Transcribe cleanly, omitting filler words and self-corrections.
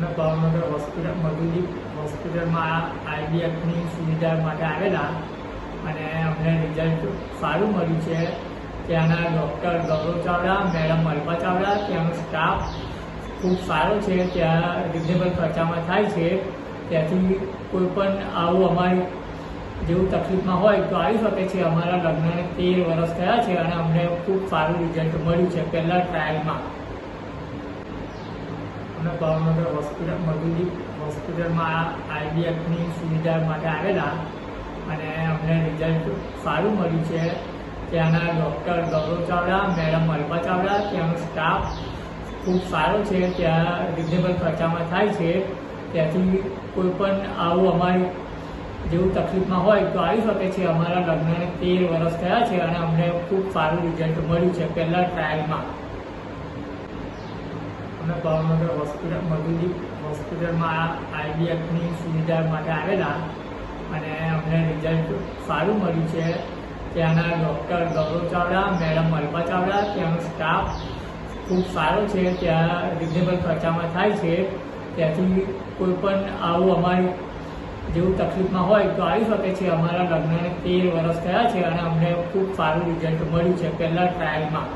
અમે ભાવનગર હોસ્પિટલ મધુદીપ હોસ્પિટલમાં આઈડીએફની સુવિધા માટે આવેલા અને અમને રિઝલ્ટ સારું મળ્યું છે. ત્યાંના ડૉક્ટર ગૌરવ ચાવડા, મેડમ અલ્પા ચાવડા, ત્યાંનો સ્ટાફ ખૂબ સારો છે. ત્યાં રિઝનેબલ ખર્ચામાં થાય છે. ત્યાંથી કોઈ પણ આવું અમારી જેવું તકલીફમાં હોય તો આવી શકે છે. અમારા લગ્નને 13 વર્ષ થયા છે અને અમને ખૂબ સારું રિઝલ્ટ મળ્યું છે પહેલાં ટ્રાયલમાં. અમે ભાવનગર હોસ્પિટલ મધુદીપ હોસ્પિટલમાં આઈડીએફની સુવિધા માટે આવેલા અને અમને રિઝલ્ટ સારું મળ્યું છે. ત્યાંના ડૉક્ટર ગૌરવ ચાવડા, મેડમ અલ્પા ચાવડા, ત્યાંનો સ્ટાફ ખૂબ સારો છે. ત્યાં રિઝનેબલ ખર્ચામાં થાય છે. ત્યાંથી કોઈ પણ આવું અમારી જેવું તકલીફમાં હોય તો આવી શકે છે. અમારા લગ્નને 13 વર્ષ થયા છે અને અમને ખૂબ સારું રિઝલ્ટ મળ્યું છે પહેલાં ટ્રાયલમાં. અમે ભાવનગર હોસ્પિટલ મધુદીપ હોસ્પિટલમાં આઈડીએફની સુવિધા માટે આવેલા અને અમને રિઝલ્ટ સારું મળ્યું છે. ત્યાંના ડૉક્ટર ગૌરવ ચાવડા, મેડમ અલ્પા ચાવડા, ત્યાંનો સ્ટાફ ખૂબ સારો છે. ત્યાં રિઝનેબલ ખર્ચામાં થાય છે. ત્યાંથી કોઈ પણ આવું અમારી જેવું તકલીફમાં હોય તો આવી શકે છે. અમારા લગ્નને 13 વર્ષ થયા છે અને અમને ખૂબ સારું રિઝલ્ટ મળ્યું છે પહેલાં ટ્રાયલમાં.